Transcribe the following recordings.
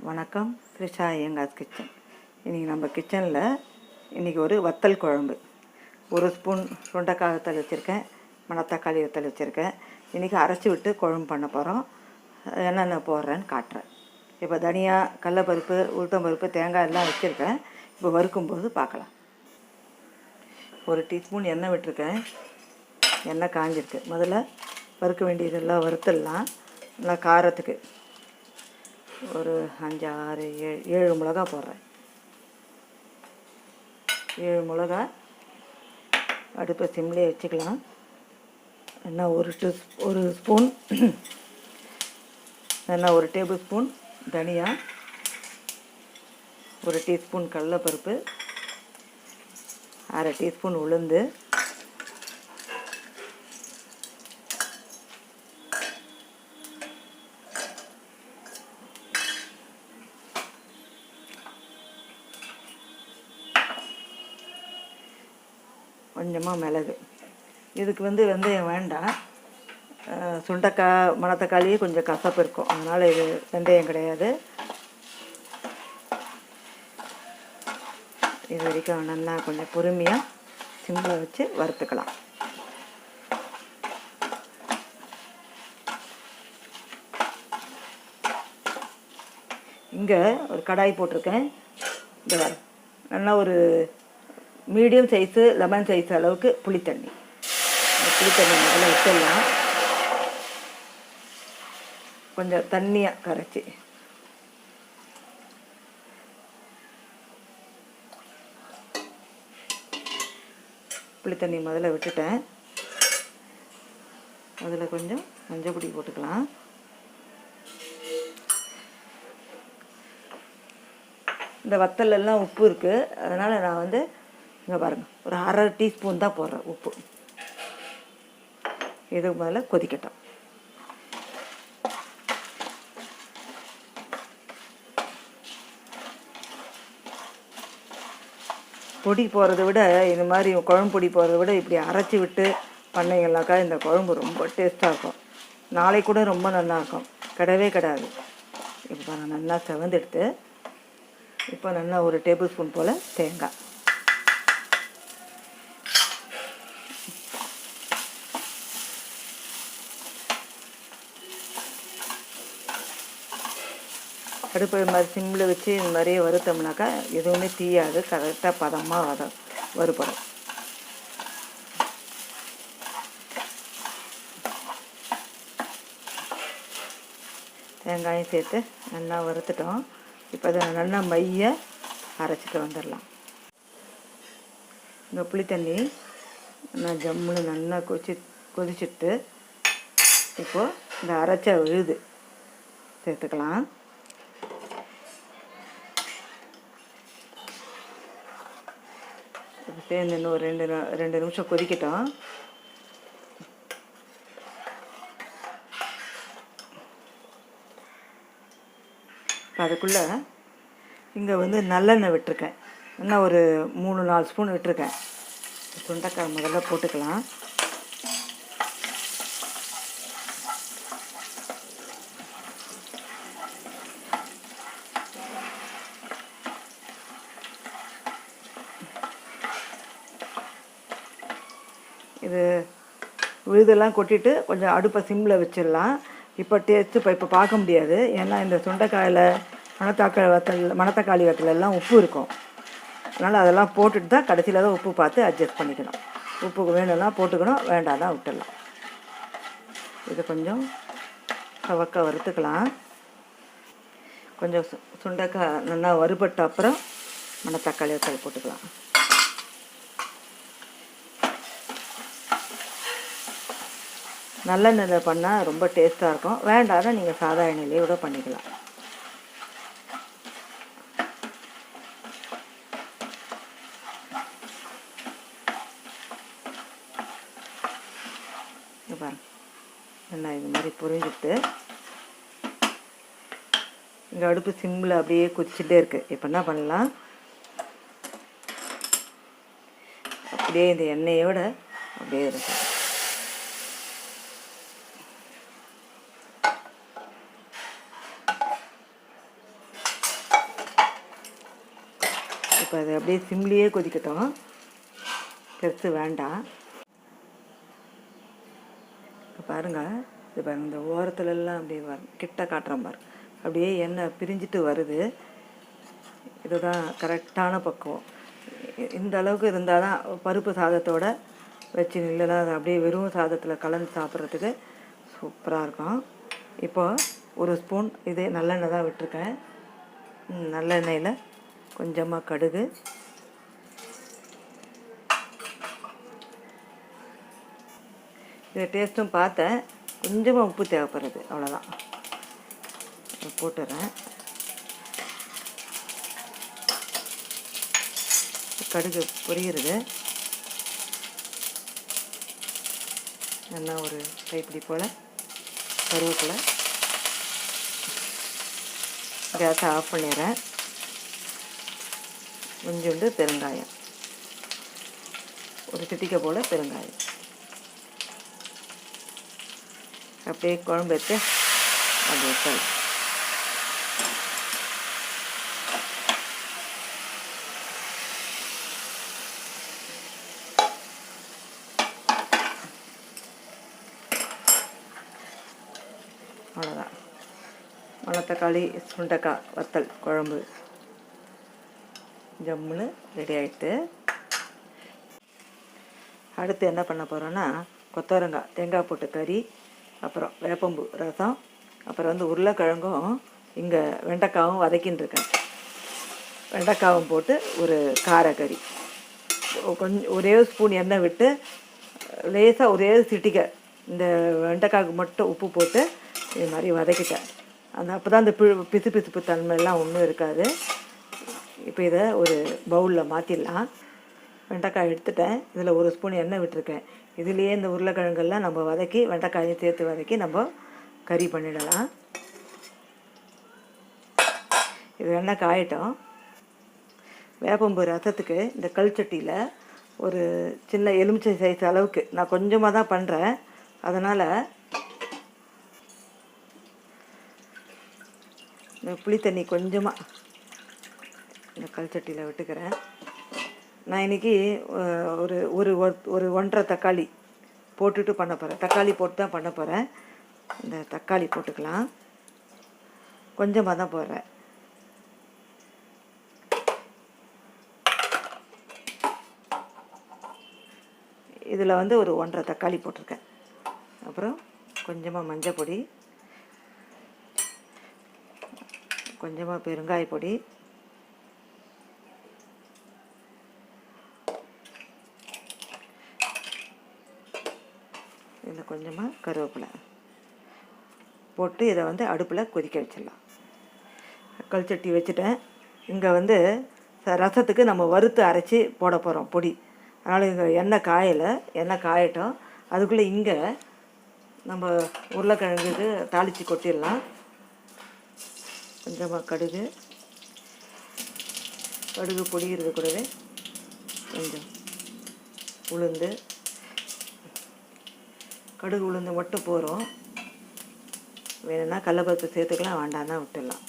வணக்கம். த்ரிஷா ஐயங்கார்ஸ் கிச்சன். இன்றைக்கி நம்ம கிச்சனில் இன்றைக்கி ஒரு வத்தல் குழம்பு. ஒரு ஸ்பூன் சுண்டைக்காய் வத்தல் வச்சுருக்கேன், மணத்தக்காளி வத்தல் வச்சுருக்கேன். இன்றைக்கி அரைச்சி விட்டு குழம்பு பண்ண போகிறோம். என்னென்ன போடுறேன்னு காட்டுறேன். இப்போ தனியா, கடலப்பருப்பு, உளுத்தம்பருப்பு, தேங்காய் எல்லாம் வச்சுருக்கேன். இப்போ வறுக்கும்போது பார்க்கலாம். ஒரு டீஸ்பூன் எண்ணெய் விட்டுருக்கேன். எண்ணெய் காஞ்சிருக்கு. முதல்ல வறுக்க வேண்டியதெல்லாம் வறுத்துடலாம். நல்லா காரத்துக்கு ஒரு 5, 6, 7 மிளகா போடுறேன். 7 மிளகா. அடுப்பை சிம்லேயே வச்சுக்கலாம். என்ன ஒரு ஸ்பூன் என்ன, ஒரு டேபிள் ஸ்பூன் தனியா, ஒரு டீஸ்பூன் கடலைப்பருப்பு, அரை டீஸ்பூன் உளுந்து, கொஞ்சமாக மிளகு. இதுக்கு வெந்தயம் வேண்டாம். சுண்டைக்காய், மணத்தக்காளியே கொஞ்சம் கசப்பு இருக்கும், அதனால் இது வெந்தயம் கிடையாது. இது வரைக்கும் நல்லா கொஞ்சம் பொறுமையாக சிம்மில் வச்சு வறுத்துக்கலாம். இங்கே ஒரு கடாய் போட்டிருக்கேன். இந்த நல்லா ஒரு மீடியம் சைஸு லெமன் சைஸ் அளவுக்கு புளித்தண்ணி. புளித்தண்ணி முதல்ல விட்டுடலாம். கொஞ்சம் தண்ணியாக கரைச்சி புளித்தண்ணி முதல்ல விட்டுட்டேன். அதில் கொஞ்சம் மஞ்சள் பொடி போட்டுக்கலாம். இந்த வத்தலெல்லாம் உப்பு இருக்குது, அதனால் நான் இங்கே பாருங்கள், ஒரு அரை டீஸ்பூன் தான் போடுறேன் உப்பு. இதுக்கு முதல்ல கொதிக்கட்டும். பொடி போகிறத விட, இது மாதிரி குழம்பு பொடி போகிறத விட இப்படி அரைச்சி விட்டு பண்ணிங்கனாக்கா இந்த குழம்பு ரொம்ப டேஸ்ட்டாக இருக்கும். நாளைக்கு கூட ரொம்ப நல்லாயிருக்கும், கிடவே கிடாது. இப்போ பாருங்கள், நல்லா செவந்தெடுத்து இப்போ நல்லா ஒரு டேபிள் ஸ்பூன் போல் தேங்காய், அடுப்பு மாதிரி சிம்மில் வச்சு இந்த மாதிரியே வறுத்தோம்னாக்கா எதுவுமே தீயாது, கரெக்டாக பதமாக வறுபடும். தேங்காயும் சேர்த்து நல்லா வறுத்துட்டோம். இப்போ அதை நல்லா மைய அரைச்சிட்டு வந்துடலாம். இந்த புளித்தண்ணி நான் ஜம்முன்னு நல்லா கொதிச்சுட்டு இப்போது இந்த அரைச்ச விழுது சேர்த்துக்கலாம். சேர்ந்து இன்னும் ஒரு 2 நிமிஷம் கொதிக்கட்டும். அதுக்குள்ளே இங்கே நல்லெண்ணெய் விட்டுருக்கேன். இன்னும் ஒரு 3-4 ஸ்பூன் விட்டுருக்கேன். சுண்டைக்காய் முதல்ல போட்டுக்கலாம். இது விழுதெல்லாம் கொட்டிட்டு கொஞ்சம் அடுப்பை சிம்மில் வச்சிடலாம். இப்போ டேஸ்ட்டு இப்போ பார்க்க முடியாது, ஏன்னா இந்த சுண்டைக்காயில் மணத்தக்காளி வத்தல் எல்லாம் உப்பு இருக்கும். அதனால் அதெல்லாம் போட்டுட்டு தான் கடைசியில் தான் உப்பு பார்த்து அட்ஜஸ்ட் பண்ணிக்கணும். உப்புக்கு வேணும்னா போட்டுக்கணும், வேண்டாம்னா விட்டுடலாம். இது கொஞ்சம் சவக்க வறுத்துக்கலாம். கொஞ்சம் சுண்டைக்காய் நல்லா வறுபட்ட அப்புறம் மணத்தக்காளி வத்தல் போட்டுக்கலாம். நல்லெண்ணெயில் பண்ணால் ரொம்ப டேஸ்ட்டாக இருக்கும். வேண்டாம்னா நீங்கள் சாதா எண்ணெயிலே கூட பண்ணிக்கலாம். பாருங்க, நல்லா இது மாதிரி புரிஞ்சுட்டு இங்கே அடுப்பு சிம்மில் அப்படியே கொதிச்சுட்டே இருக்குது. இப்போ என்ன பண்ணலாம், அப்படியே இந்த எண்ணெயோட அப்படியே இருக்கும். இப்போ அது அப்படியே சிம்லேயே கொதிக்கட்டும், பெருசு வேண்டாம். இப்போ பாருங்கள், இது பாருங்கள், இந்த ஓரத்துலலாம் அப்படியே கிட்ட காட்டுற மாதிரி அப்படியே எண்ணெய் பிரிஞ்சிட்டு வருது. இதுதான் கரெக்டான பக்குவம். இந்த அளவுக்கு இருந்தால் தான் பருப்பு சாதத்தோட வச்சு, இல்லைனா அது அப்படியே வெறும் சாதத்தில் கலந்து சாப்பிட்றதுக்கு சூப்பராக இருக்கும். இப்போ ஒரு ஸ்பூன் இது நல்லெண்ணெய் தான் விட்டுருக்கேன். நல்லெண்ணெயில் கொஞ்சமாக கடுகு, இது டேஸ்ட்டும் பார்த்தேன், கொஞ்சமாக உப்பு தேவைப்படுறது, அவ்வளோதான். போட்டுறேன். கடுகு பொரிகிறது. நல்லா ஒரு கைப்பிடி போல் கருவேப்பிலை. கேஸை ஆஃப் பண்ணிடுறேன். கொஞ்சோண்டு பெருங்காயம், ஒரு சிட்டிக்கை போல் பெருங்காயம். அப்படியே குழம்பு வச்சு அப்படியே வைக்கணும். அவ்வளோதான், மணத்தக்காளி சுண்டைக்காய் வத்தல் குழம்பு ஜம்முன்னு ரெடி ஆகிட்டு. அடுத்து என்ன பண்ண போகிறோன்னா, கொத்தவரங்காய் தேங்காய் போட்டு கறி, அப்புறம் வேப்பம்பு ரசம், அப்புறம் உருளைக்கிழங்கும் இங்கே வெண்டைக்காவும் வதக்கின்னு இருக்கேன். வெண்டைக்காவும் போட்டு ஒரு காரக்கறி, கொஞ்சம் ஒரே ஸ்பூன் எண்ணெய் விட்டு லேசாக ஒரே சிட்டிக்கை இந்த வெண்டைக்காய்க்கு மட்டும் உப்பு போட்டு இது மாதிரி வதக்கிட்டேன். அப்போ தான் அந்த பிசு பிசுப்பு தன்மையெல்லாம் ஒன்றும் இருக்காது. இப்போ இதை ஒரு பவுலில் மாற்றிடலாம். வெண்டைக்காய் எடுத்துட்டேன், இதில் ஒரு ஸ்பூன் எண்ணெய் விட்டுருக்கேன். இதுலேயே இந்த உருளைக்கிழங்கெல்லாம் நம்ம வதக்கி வெண்டைக்காயும் சேர்த்து வதக்கி நம்ம கறி பண்ணிடலாம். இது எண்ணெய் காயட்டும். வேப்பம்பு ரசத்துக்கு இந்த கல்சட்டியில் ஒரு சின்ன எலுமிச்சை சைஸ் அளவுக்கு நான் கொஞ்சமாக தான் பண்ணுறேன், அதனால் இந்த புளி தண்ணி கொஞ்சமாக இந்த கல்சட்டியில் விட்டுக்கிறேன். நான் இன்றைக்கி ஒரு ஒரு ஒரு 1.5 தக்காளி போட்டுட்டு பண்ண போகிறேன். தக்காளி போட்டு தான் பண்ண போகிறேன். இந்த தக்காளி போட்டுக்கலாம், கொஞ்சமாக தான் போடுறேன். இதில் ஒரு 1.5 தக்காளி போட்டிருக்கேன். அப்புறம் கொஞ்சமாக மஞ்சள் பொடி, கொஞ்சமாக பெருங்காய பொடி, இதில் கொஞ்சமாக கருவேப்பிலை போட்டு இதை அடுப்பில் கொதிக்க வச்சிடலாம். கல்சட்டி வச்சுட்டேன். இங்கே ரசத்துக்கு நம்ம வறுத்து அரைச்சி போட போகிறோம் பொடி. அதனால் இங்கே எண்ணெய் காயட்டும். அதுக்குள்ளே இங்கே நம்ம உருளைக்கிழங்குக்கு தாளித்து கொட்டிடலாம். கொஞ்சமாக கடுகு பொடிகிறது கூடவே கொஞ்சம் உளுந்து, கடுகு உளுந்து மட்டும் போகிறோம். வேணும்னா கடலைப்பருப்பு சேர்த்துக்கலாம், வேண்டாம்னா விட்டுடலாம்.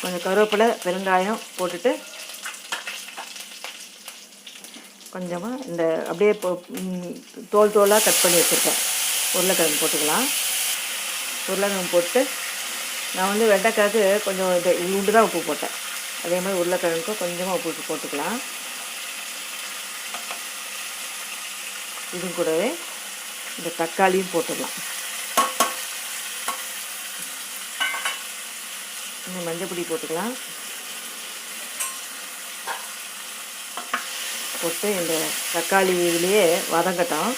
கொஞ்சம் கருவேப்பிலை பெருங்காயம் போட்டுட்டு கொஞ்சமாக இந்த அப்படியே தோலாக கட் பண்ணி வச்சுருக்கேன் உருளைக்கிழங்கு போட்டுக்கலாம். உருளைக்கிழங்கு போட்டு நான் வெண்டைக்காய்க்கு கொஞ்சம் உண்டு தான் உப்பு போட்டேன். அதே மாதிரி உருளைக்கிழங்குக்கும் கொஞ்சமாக உப்பு போட்டுக்கலாம். இது கூடவே இந்த தக்காளியும் போட்டுக்கலாம். இந்த மஞ்சள் பொடி போட்டுக்கலாம். போட்டு இந்த தக்காளி இதுலேயே வதங்கட்டும்.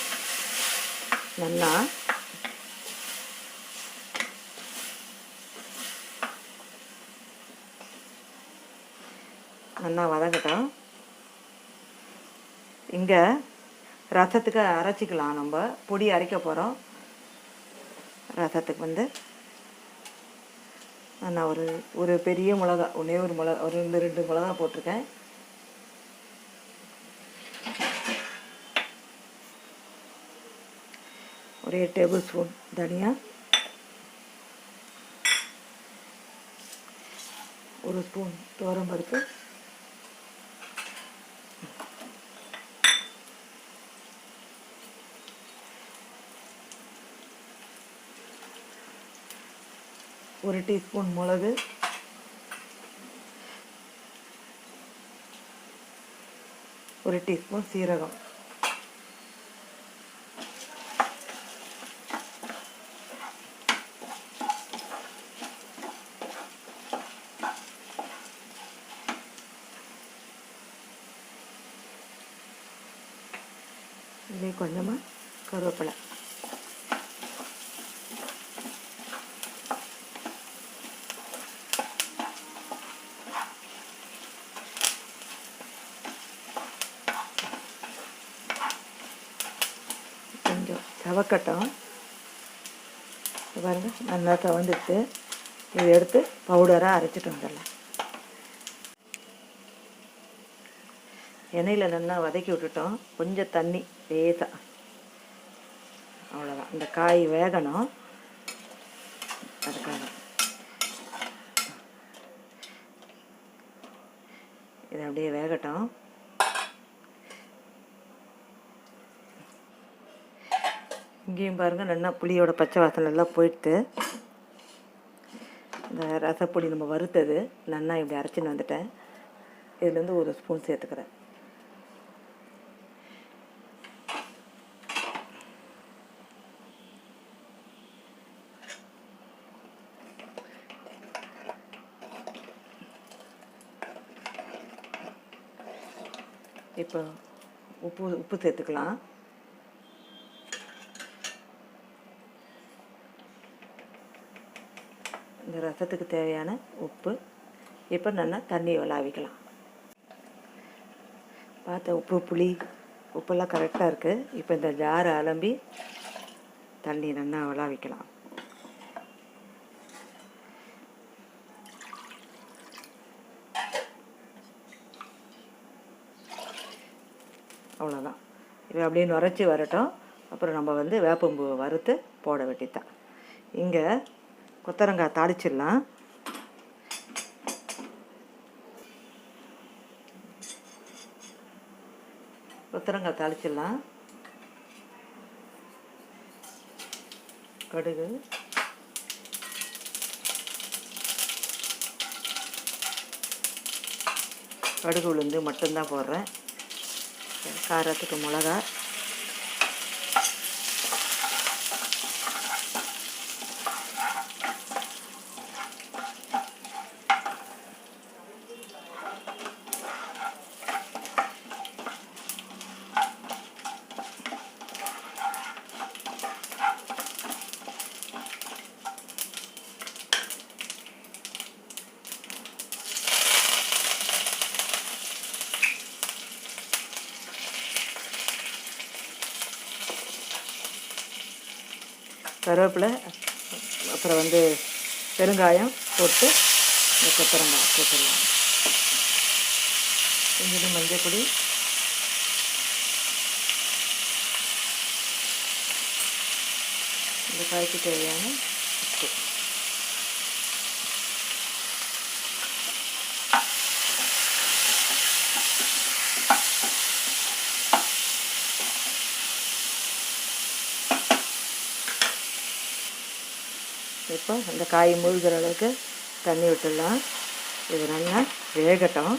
நல்லா வதங்கட்டும். இங்கே ரசத்துக்கு அரைச்சிக்கலாம். நம்ம பொடி அரைக்க போகிறோம். ரசத்துக்கு வந்து நான் ஒரு பெரிய மிளகா, ஒன்றே ஒரு மிளகா, ஒரு 2 மிளகா போட்டிருக்கேன். ஒரு 8 டேபிள் ஸ்பூன் தனியா, 1 ஸ்பூன் துவரம்பருப்பு, ஒரு டீஸ்பூன் மிளகு, ஒரு டீஸ்பூன் சீரகம், இதுலேயே கொஞ்சமாக கருவேப்பிலை. கொஞ்சம் செவக்கட்டும். பாருங்கள், நல்லா செவந்துட்டு இதை எடுத்து பவுடராக அரைச்சிட்டு வந்துடலாம். எண்ணெயில் நல்லா வதக்கி விட்டுட்டோம். கொஞ்சம் தண்ணி லேசாக, அவ்வளோதான். இந்த காய் வேகணும், அதுக்காக இது அப்படியே வேகட்டும். இங்கேயும் பாருங்கள், நல்லா புளியோட பச்சை வாசனை எல்லாம் போயிடுத்து. இந்த ரசப்பொடி நம்ம வறுத்தது நல்லா இப்படி அரைச்சின்னு வந்துட்டேன். இதுலேருந்து 1 ஸ்பூன் சேர்த்துக்கிறேன். இப்போ உப்பு சேர்த்துக்கலாம். இந்த ரசத்துக்கு தேவையான உப்பு. இப்போ நல்லா தண்ணி விளாவிக்கலாம். பார்த்த உப்பு, புளி, உப்பெல்லாம் கரெக்டாக இருக்குது. இப்போ இந்த ஜாரை அலம்பி தண்ணி நல்லா விளாவிக்கலாம். அவ்வளோதான். இது அப்படியே நுரைச்சி வரட்டும். அப்புறம் நம்ம வந்து வேப்பம்பூ வறுத்து போட வேண்டியதான். இங்கே கொத்தரங்காய் தாளிச்சிடலாம். கொத்தரங்காய் தாளிச்சிடலாம். கடுகு, கடுகு உளுந்து மட்டும்தான் போடுறேன். காரத்துக்கு மிளகா, கருவேப்பிலை, அப்புறம் வந்து பெருங்காயம் போட்டு இந்த கொத்தரங்காய் போட்டுடலாம். கொஞ்சம் மஞ்சள் பொடி, இந்த காய்க்கு தேவையான உப்பு. இப்போ அந்த காய் மூழ்கிற அளவுக்கு தண்ணி விட்டுடலாம். இது நல்லா வேகட்டும்.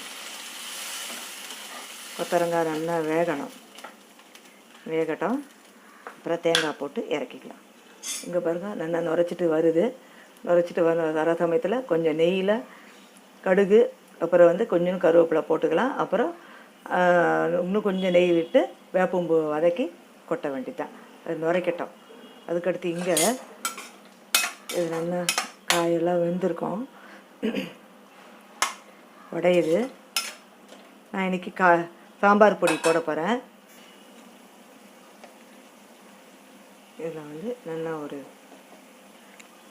கொத்தரங்காய் நல்லா வேகட்டும். அப்புறம் தேங்காய் போட்டு இறக்கிக்கலாம். இங்கே பாருங்கள், நல்லா நுரைச்சிட்டு வருது. நுரைச்சிட்டு வர சமயத்தில் கொஞ்சம் நெய்யில் கடுகு, அப்புறம் வந்து கொஞ்சம் கருவேப்பிலை போட்டுக்கலாம். அப்புறம் இன்னும் கொஞ்சம் நெய் விட்டு வேப்பம்பூ வதக்கி கொட்ட வேண்டியதான். அது நுரைக்கட்டும். அதுக்கடுத்து இங்கே இது நல்லா காயெல்லாம் வெந்திருக்கும், உடையுது. நான் இன்றைக்கி சாம்பார் பொடி போட போகிறேன். இதில் வந்து நல்லா ஒரு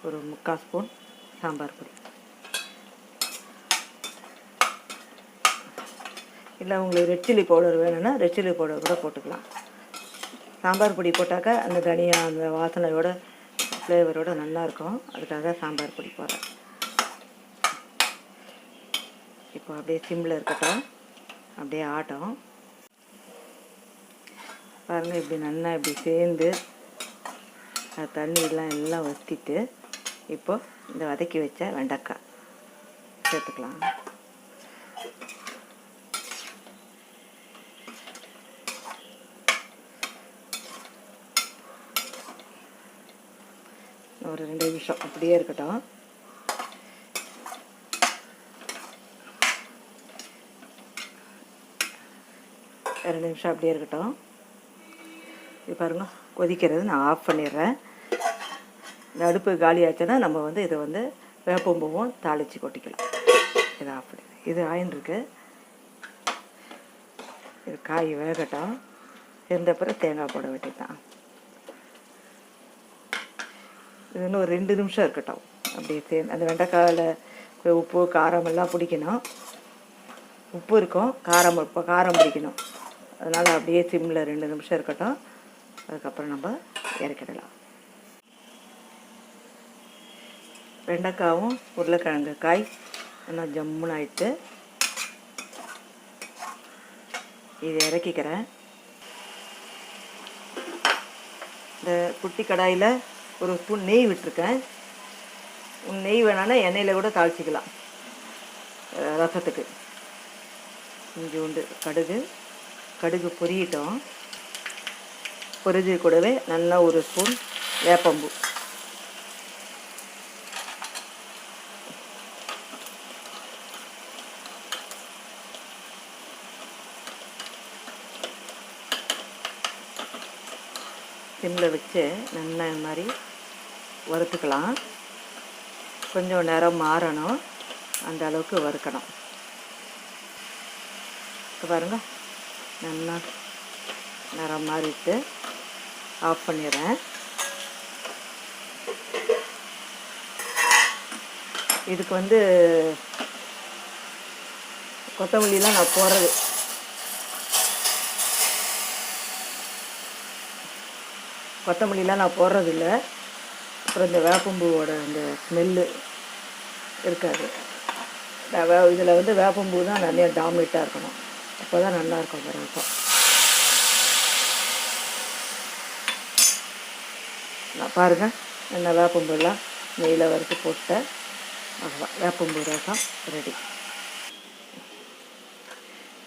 3/4 ஸ்பூன் சாம்பார் பொடி. இல்லை உங்களுக்கு ரெட் சில்லி பவுடர் வேணும்னா ரெட் சில்லி பவுடர் கூட போட்டுக்கலாம். சாம்பார் பொடி போட்டாக்கா அந்த தனியா அந்த வாசனையோட ஃப்ளேவரோடு நல்லாயிருக்கும். அதுக்காக சாம்பார் பொடி போடுறேன். இப்போ அப்படியே சிம்மில் இருக்கட்டும், அப்படியே ஆட்டும். பாருங்கள், இப்படி நல்லா இப்படி சேர்ந்து தண்ணியெல்லாம் எல்லாம் வற்றிட்டு இப்போ இந்த வதக்கி வச்ச வெண்டைக்காய் சேர்த்துக்கலாம். ஒரு 2 நிமிஷம் அப்படியே இருக்கட்டும். அப்படியே இருக்கட்டும். இது பாருங்க, கொதிக்கிறது. நான் ஆஃப் பண்ணிடுறேன். இந்த அடுப்பு காலி ஆச்சுன்னா நம்ம வந்து இதை வந்து வேப்பம்பூவும் தாளித்து கொட்டிக்கலாம். இதை ஆஃப் பண்ணி இது ஆயின்ருக்கு. இது காய் வேகட்டும். வெந்த பிறகு தேங்காய் போட வேண்டியதுதான். இது இன்னும் ஒரு 2 நிமிஷம் இருக்கட்டும். அப்படியே சேர்ந்து அந்த வெண்டைக்காயில் உப்பு காரம் எல்லாம் பிடிக்கணும். உப்பு இருக்கும், காரம் பிடிக்கணும். அதனால் அப்படியே சிம்மில் 2 நிமிஷம் இருக்கட்டும். அதுக்கப்புறம் நம்ம இறக்கிடலாம். வெண்டைக்காவும் உருளைக்கிழங்கு காய் நல்லா ஜம்முன்னு ஆயிட்டு இது இறக்கிக்கிறேன். இந்த குட்டி கடாயில் ஒரு ஸ்பூன் நெய் விட்டுருக்கேன். நெய் வேணான்னா எண்ணெயில் கூட தாளிச்சிக்கலாம். ரசத்துக்கு கொஞ்சோண்டு கடுகு பொரியட்டும். பொரிஞ்சு கூடவே நல்லா ஒரு ஸ்பூன் வேப்பம்பூ, சிம்மில் வச்சு நல்லா இந்த மாதிரி வறுத்துக்கலாம். கொஞ்சம் நேரம் மாறணும், அந்த அளவுக்கு வறுக்கணும். இப்போ பாருங்கள், நல்லா நேரம் மாறிட்டு ஆஃப் பண்ணிடுறேன். இதுக்கு வந்து கொத்தமல்லிலாம் நான் போடுறது இல்லை. அப்புறம் இந்த வேப்பம்பூவோட அந்த ஸ்மெல்லு இருக்காது. இதில் வந்து வேப்பம்பூ தான் நிறைய டாமினேட்டாக இருக்கணும். அப்போ தான் நல்லாயிருக்கும் அந்த ரசம். நான் பாருங்கள், என்ன வேப்பம்பூலாம் நெய்யில் வறுத்து போட்டேன். அவ்வளோதான், வேப்பம்பூ ரசம் ரெடி.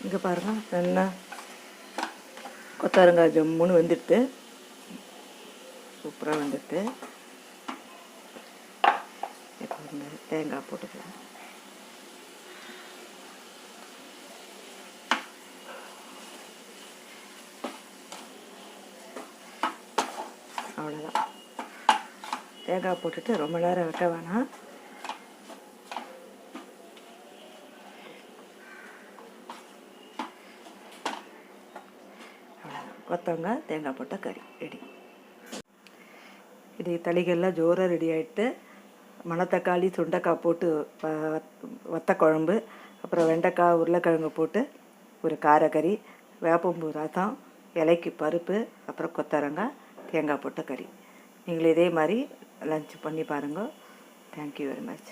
இங்கே பாருங்கள், நல்லா கொத்தவரங்காய் ஜம்முன்னு வந்துடுது. சூப்பராக வந்துடுது. இப்போ இந்த தேங்காய் போட்டுக்கலாம். அவ்வளோதான். தேங்காய் போட்டுட்டு ரொம்ப நேரம் வைக்க வேணாம். கொத்தவங்காய் தேங்காய் போட்ட கறி ரெடி. இது தளிகள்லாம் ஜோராக ரெடி ஆகிட்டு மணத்தக்காளி சுண்டைக்காய் போட்டு வத்த குழம்பு, அப்புறம் வெண்டைக்காய் உருளைக்கிழங்கு போட்டு ஒரு காரக்கறி, வேப்பம்பூ ரசம், இலைக்கு பருப்பு, அப்புறம் கொத்தவரங்காய் தேங்காய் போட்ட கறி. நீங்களும் இதே மாதிரி லன்ச் பண்ணி பாருங்கள். Thank you very much.